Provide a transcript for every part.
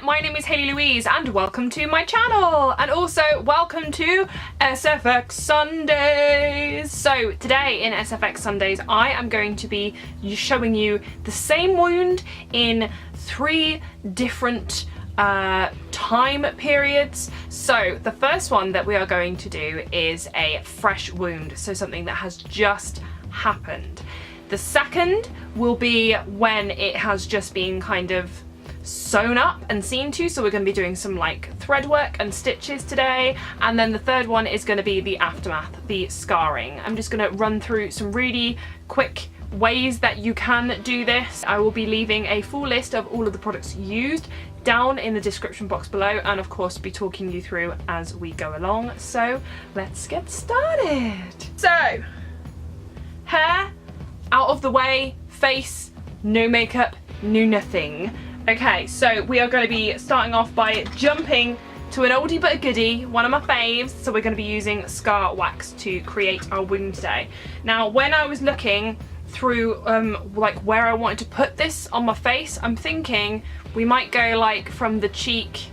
my name is Haley-Louise and welcome to my channel, and also welcome to SFX Sundays. So today in SFX Sundays I am going to be showing you the same wound in 3 different time periods. So the first one that we are going to do is a fresh wound, so something that has just happened. The second will be when it has just been kind of sewn up and seen to, so we're going to be doing some like thread work and stitches today. And then the third one is going to be the aftermath, the scarring. I'm just going to run through some really quick ways that you can do this. I will be leaving a full list of all of the products used down in the description box below, and of course be talking you through as we go along. So let's get started. So hair out of the way, face, no makeup, no nothing. Okay, so we are going to be starting off by jumping to an oldie but a goodie, one of my faves. So we're going to be using Scar Wax to create our wound today. Now when I was looking through like where I wanted to put this on my face, I'm thinking we might go like from the cheek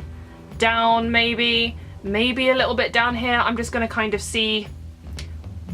down, maybe a little bit down here. I'm just going to kind of see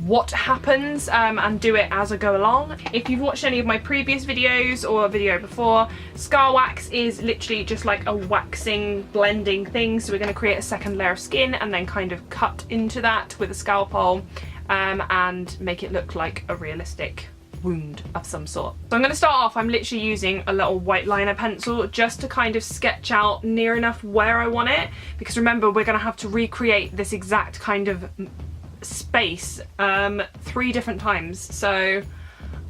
what happens and do it as I go along. If you've watched any of my previous videos or a video before, Scar Wax is literally just like a waxing blending thing. So we're going to create a second layer of skin and then kind of cut into that with a scalpel and make it look like a realistic wound of some sort. So I'm going to start off, I'm literally using a little white liner pencil just to kind of sketch out near enough where I want it, because remember we're going to have to recreate this exact kind of space 3 different times. So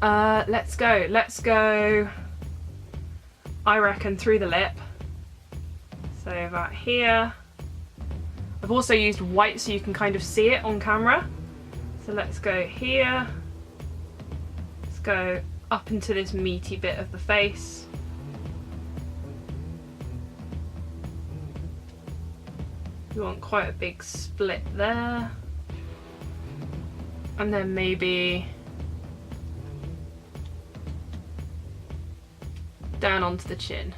let's go I reckon through the lip, so about here. I've also used white so you can kind of see it on camera, so let's go here, let's go up into this meaty bit of the face. You want quite a big split there. And then maybe down onto the chin.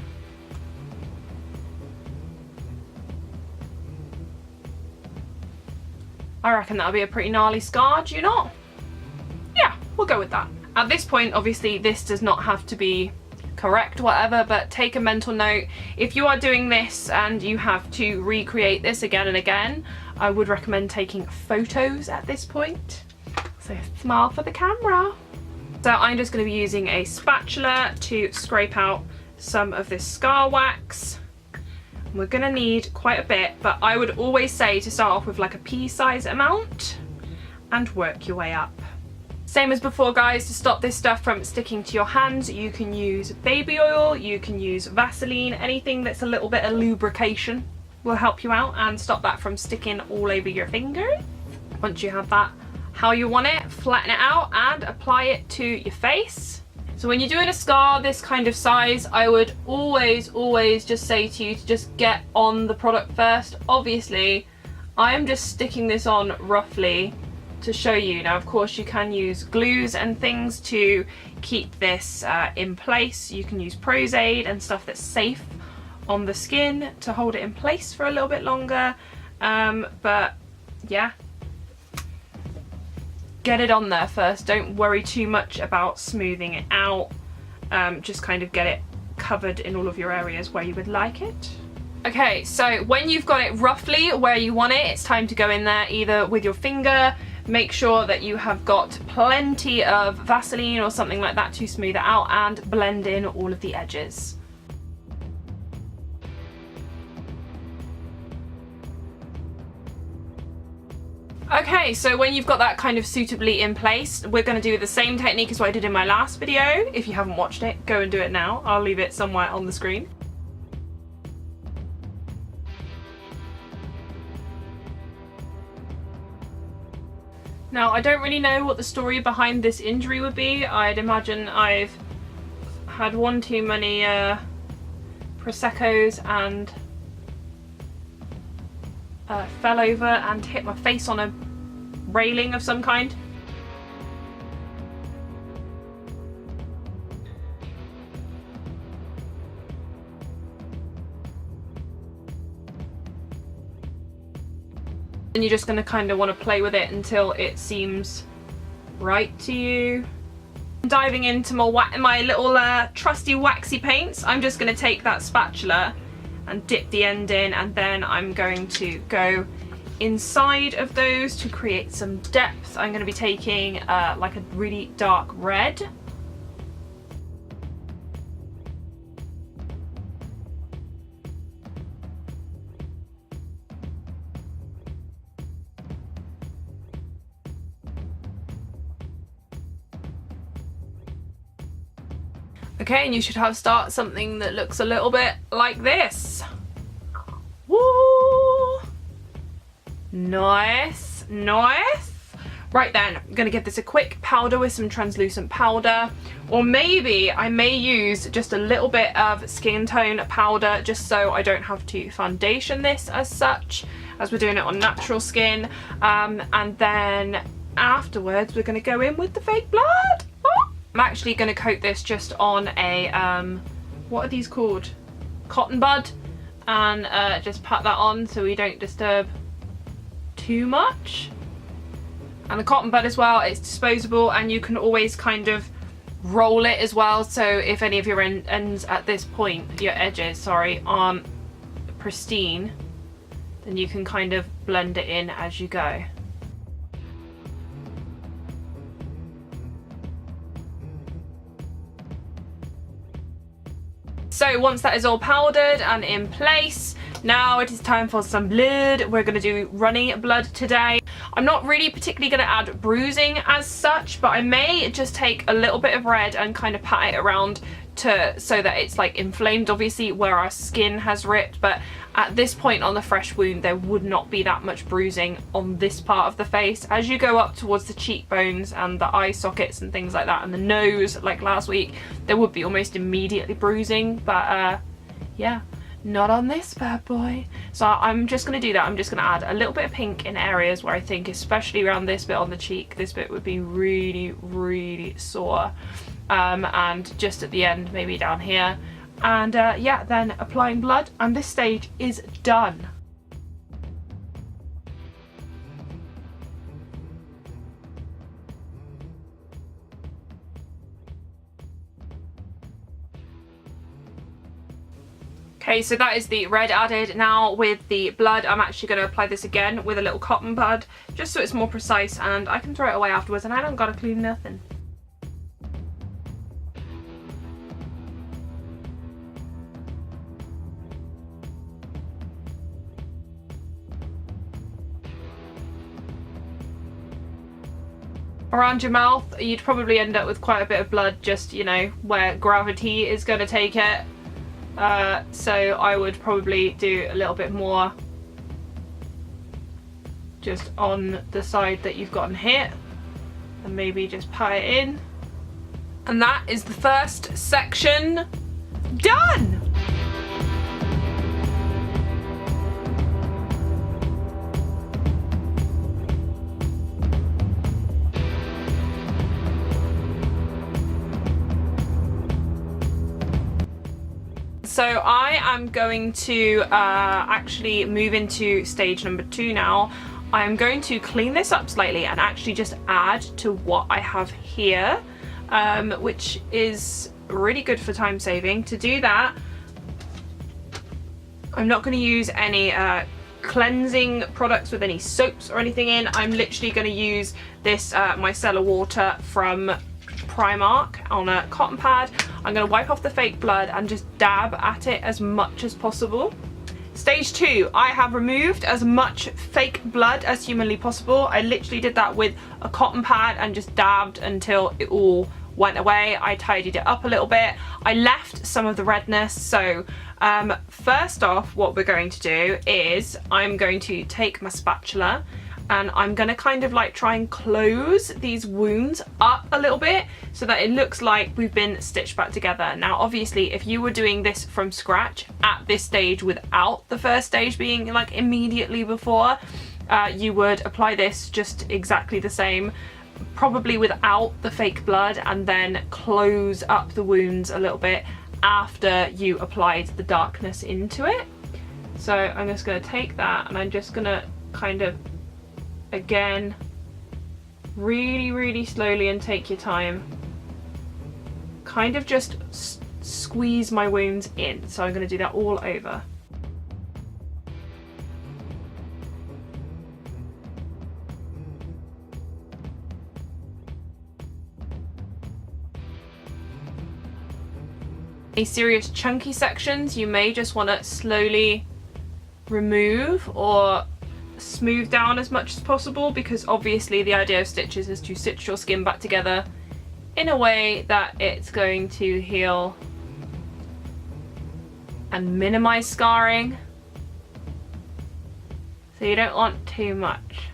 I reckon that'll be a pretty gnarly scar, do you not? Yeah, we'll go with that. At this point, obviously, this does not have to be correct, whatever, but take a mental note. If you are doing this and you have to recreate this again and again, I would recommend taking photos at this point. So smile for the camera. So I'm just going to be using a spatula to scrape out some of this Scar Wax. We're going to need quite a bit, but I would always say to start off with like a pea-size amount and work your way up. Same as before, guys, to stop this stuff from sticking to your hands, you can use baby oil, you can use Vaseline, anything that's a little bit of lubrication will help you out and stop that from sticking all over your fingers. Once you have that how you want it, flatten it out and apply it to your face. So when you're doing a scar this kind of size, I would always just say to you to just get on the product first. Obviously I am just sticking this on roughly to show you. Now of course you can use glues and things to keep this in place. You can use Prozaid and stuff that's safe on the skin to hold it in place for a little bit longer, but yeah, get it on there first. Don't worry too much about smoothing it out. Just kind of get it covered in all of your areas where you would like it. Okay, so when you've got it roughly where you want it, it's time to go in there either with your finger. Make sure that you have got plenty of Vaseline or something like that to smooth it out and blend in all of the edges. Okay, so when you've got that kind of suitably in place, we're going to do the same technique as what I did in my last video. If you haven't watched it, go and do it now. I'll leave it somewhere on the screen. Now, I don't really know what the story behind this injury would be. I'd imagine I've had one too many Proseccos and fell over and hit my face on a railing of some kind. And you're just going to kind of want to play with it until it seems right to you. Diving into my little trusty waxy paints, I'm just going to take that spatula and dip the end in, and then I'm going to go inside of those to create some depth. I'm going to be taking like a really dark red. Okay, and you should have something that looks a little bit like this. Woo! Nice, nice. Right then, I'm gonna give this a quick powder with some translucent powder, or maybe I may use just a little bit of skin tone powder just so I don't have to foundation this as such, as we're doing it on natural skin. And then afterwards, we're gonna go in with the fake blood. I'm actually going to coat this just on a, what are these called? Cotton bud, and just pat that on so we don't disturb too much. And the cotton bud as well, it's disposable, and you can always kind of roll it as well, so if any of your ends at this point, your edges, sorry, aren't pristine, then you can kind of blend it in as you go. So once that is all powdered and in place, now it is time for some blood. We're going to do runny blood today. I'm not really particularly going to add bruising as such, but I may just take a little bit of red and kind of pat it around so that it's like inflamed, obviously, where our skin has ripped. But at this point on the fresh wound, there would not be that much bruising on this part of the face. As you go up towards the cheekbones and the eye sockets and things like that, and the nose, like last week, there would be almost immediately bruising. But yeah, not on this bad boy. So I'm just going to do that. I'm just going to add a little bit of pink in areas where I think, especially around this bit on the cheek, this bit would be really, really sore. And just at the end, maybe down here. And yeah, then applying blood, and this stage is done. Okay, so that is the red added. Now with the blood, I'm actually going to apply this again with a little cotton bud, just so it's more precise and I can throw it away afterwards and I don't gotta clean nothing. Around your mouth, you'd probably end up with quite a bit of blood, just, you know, where gravity is going to take it. So I would probably do a little bit more just on the side that you've gotten hit, and maybe just pat it in. And that is the first section done! So I am going to actually move into stage number 2 now. I'm going to clean this up slightly and actually just add to what I have here, which is really good for time saving. To do that, I'm not going to use any cleansing products with any soaps or anything in. I'm literally going to use this micellar water from Primark on a cotton pad. I'm going to wipe off the fake blood and just dab at it as much as possible. Stage 2, I have removed as much fake blood as humanly possible. I literally did that with a cotton pad and just dabbed until it all went away. I tidied it up a little bit. I left some of the redness. So first off, what we're going to do is I'm going to take my spatula and I'm going to kind of like try and close these wounds up a little bit so that it looks like we've been stitched back together. Now obviously if you were doing this from scratch at this stage without the first stage being like immediately before, you would apply this just exactly the same, probably without the fake blood, and then close up the wounds a little bit after you applied the darkness into it. So I'm just going to take that and I'm just going to kind of Again, really slowly and take your time. Kind of just squeeze my wounds in. So I'm going to do that all over. Any serious chunky sections you may just want to slowly remove or smooth down as much as possible, because obviously the idea of stitches is to stitch your skin back together in a way that it's going to heal and minimize scarring. So you don't want too much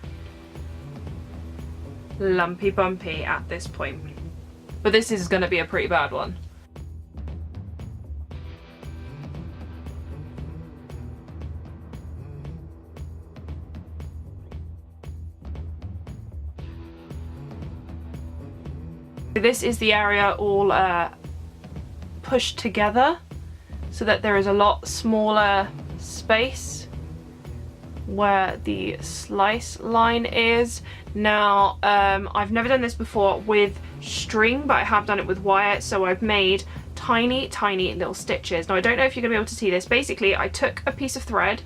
lumpy bumpy at this point. But this is going to be a pretty bad one. This is the area all pushed together so that there is a lot smaller space where the slice line is. Now, I've never done this before with string, but I have done it with wire, so I've made tiny little stitches. Now, I don't know if you're going to be able to see this. Basically, I took a piece of thread,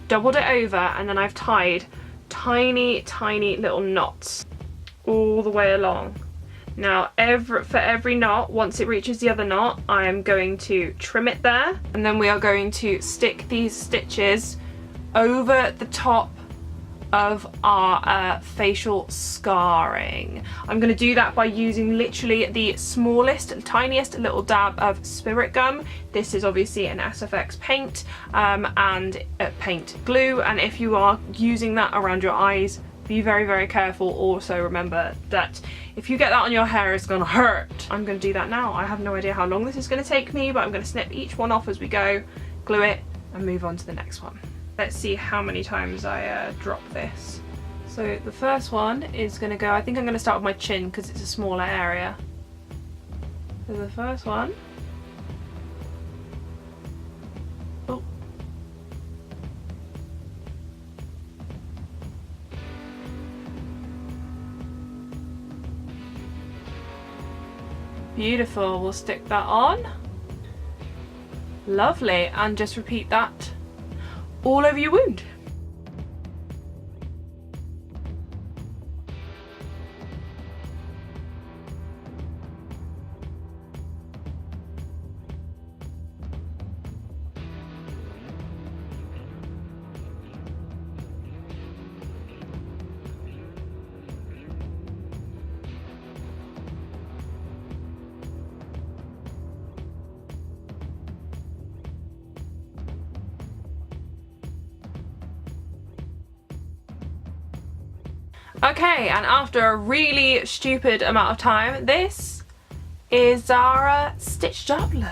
doubled it over, and then I've tied tiny little knots all the way along. Now, for every knot, once it reaches the other knot, I am going to trim it there, and then we are going to stick these stitches over the top of our facial scarring. I'm going to do that by using literally the smallest, tiniest little dab of spirit gum. This is obviously an SFX paint and paint glue, and if you are using that around your eyes, be very careful. Also remember that if you get that on your hair, it's gonna hurt. I'm gonna do that now. I have no idea how long this is gonna take me, but I'm gonna snip each one off as we go, glue it, and move on to the next one. Let's see how many times I drop this. So the first one is gonna go, I think I'm gonna start with my chin because it's a smaller area. So the first one. Oh. Beautiful, we'll stick that on. Lovely, and just repeat that all over your wound. Okay, and after a really stupid amount of time, this is our stitched up look.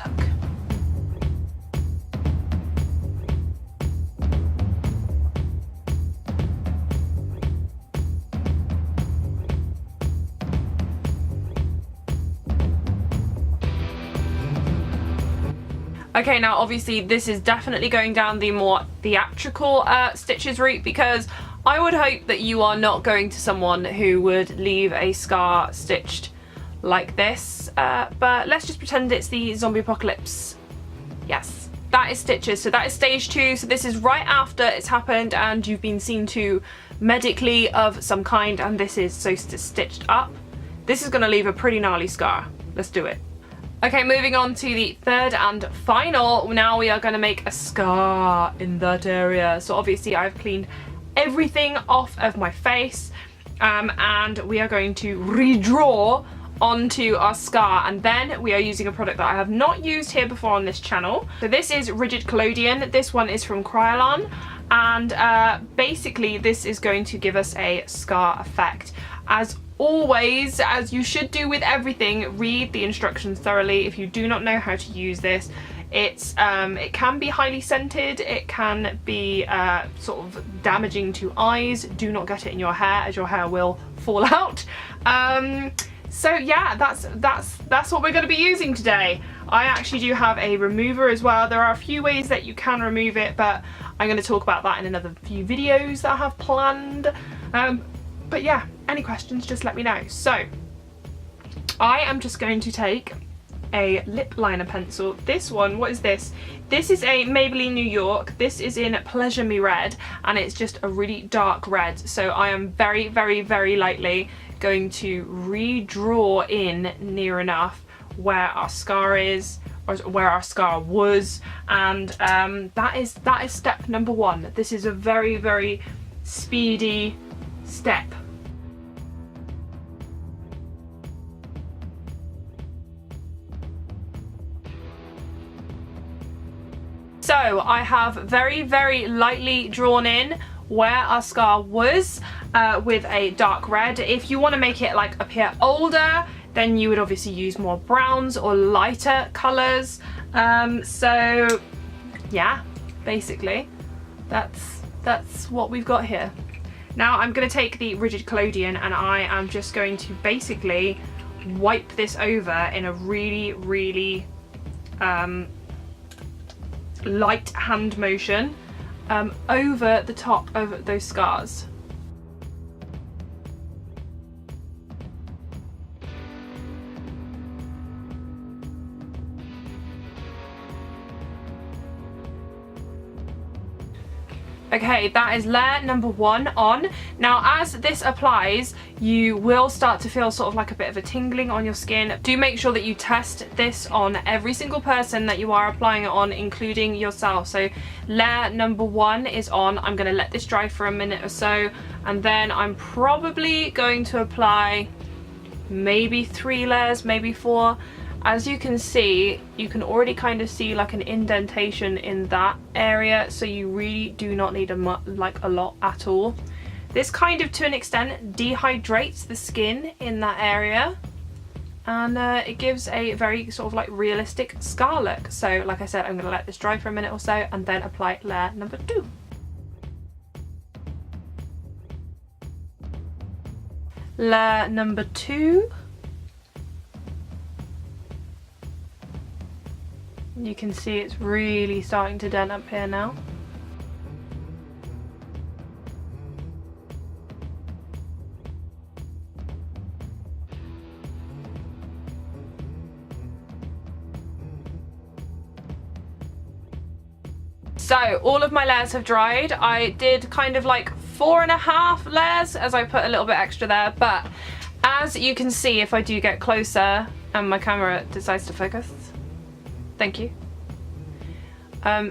Okay, now obviously this is definitely going down the more theatrical stitches route, because I would hope that you are not going to someone who would leave a scar stitched like this, but let's just pretend it's the zombie apocalypse. Yes, that is stitches, so that is stage 2, so this is right after it's happened and you've been seen to medically of some kind, and this is so stitched up. This is going to leave a pretty gnarly scar. Let's do it. Okay, moving on to the third and final. Now we are going to make a scar in that area. So obviously I've cleaned everything off of my face, and we are going to redraw onto our scar, and then we are using a product that I have not used here before on this channel. So this is Rigid Collodion. This one is from Kryolan, and basically this is going to give us a scar effect. As always, as you should do with everything, read the instructions thoroughly. If you do not know how to use this, it can be highly scented, it can be sort of damaging to eyes. Do not get it in your hair, as your hair will fall out. So yeah, that's what we're going to be using today. I actually do have a remover as well. There are a few ways that you can remove it, but I'm going to talk about that in another few videos that I have planned. But yeah, any questions, just let me know. So I am just going to take a lip liner pencil. This one, what is this? This is a Maybelline New York. This is in Pleasure Me Red, and it's just a really dark red. So I am very, very, very lightly going to redraw in near enough where our scar is, or where our scar was, and that is step number one. This is a very, very speedy step. So I have very, very lightly drawn in where our scar was with a dark red. If you want to make it like appear older, then you would obviously use more browns or lighter colours. So yeah, basically that's what we've got here. Now I'm going to take the Rigid Collodion, and I am just going to basically wipe this over in a really, really light hand motion over the top of those scars. Okay, that is layer number one on. Now as this applies, you will start to feel sort of like a bit of a tingling on your skin. Do make sure that you test this on every single person that you are applying it on, including yourself. So layer number one is on. I'm going to let this dry for a minute or so, and then I'm probably going to apply maybe 3 layers, maybe 4. As you can see, you can already kind of see like an indentation in that area, so you really do not need a lot at all. This kind of, to an extent, dehydrates the skin in that area, and it gives a very sort of like realistic scar look. So like I said, I'm going to let this dry for a minute or so and then apply layer number 2. Layer number 2. You can see it's really starting to dent up here now. So all of my layers have dried. I did kind of like 4.5 layers, as I put a little bit extra there, but as you can see, if I do get closer and my camera decides to focus, thank you.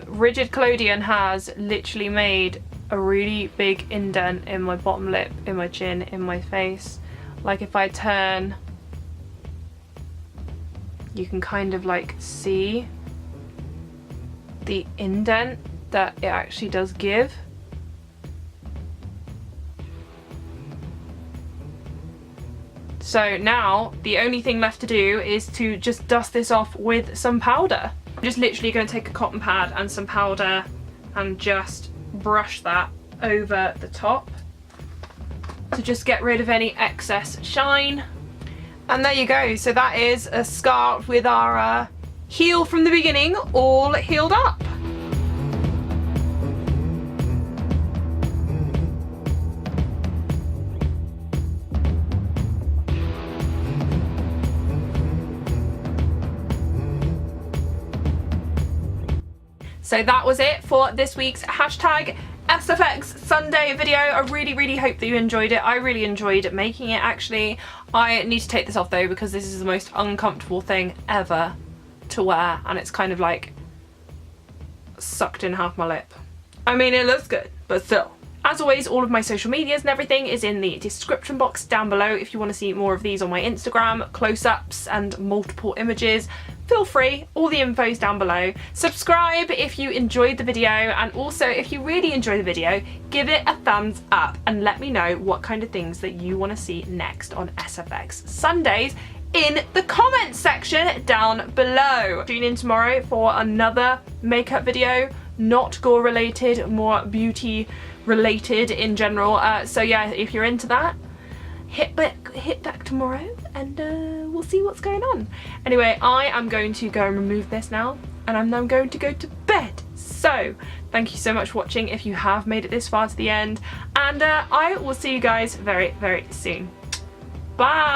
Rigid Collodion has literally made a really big indent in my bottom lip, in my chin, in my face. Like if I turn, you can kind of like see the indent that it actually does give. So now the only thing left to do is to just dust this off with some powder. I'm just literally going to take a cotton pad and some powder and just brush that over the top to just get rid of any excess shine. And there you go. So that is a scar with our heel from the beginning all healed up. So that was it for this week's hashtag SFX Sunday video. I really hope that you enjoyed it. I really enjoyed making it, actually. I need to take this off though, because this is the most uncomfortable thing ever to wear, and it's kind of like sucked in half my lip. I mean, it looks good, but still. As always, all of my social medias and everything is in the description box down below. If you want to see more of these on my Instagram, close-ups and multiple images, feel free, all the info is down below. Subscribe if you enjoyed the video, and also if you really enjoyed the video, give it a thumbs up and let me know what kind of things that you want to see next on SFX Sundays in the comments section down below. Tune in tomorrow for another makeup video, not gore related, more beauty related in general. So yeah, if you're into that, hit back tomorrow and we'll see what's going on. Anyway, I am going to go and remove this now, and I'm now going to go to bed. So thank you so much for watching if you have made it this far to the end, and and I will see you guys very, very soon. Bye!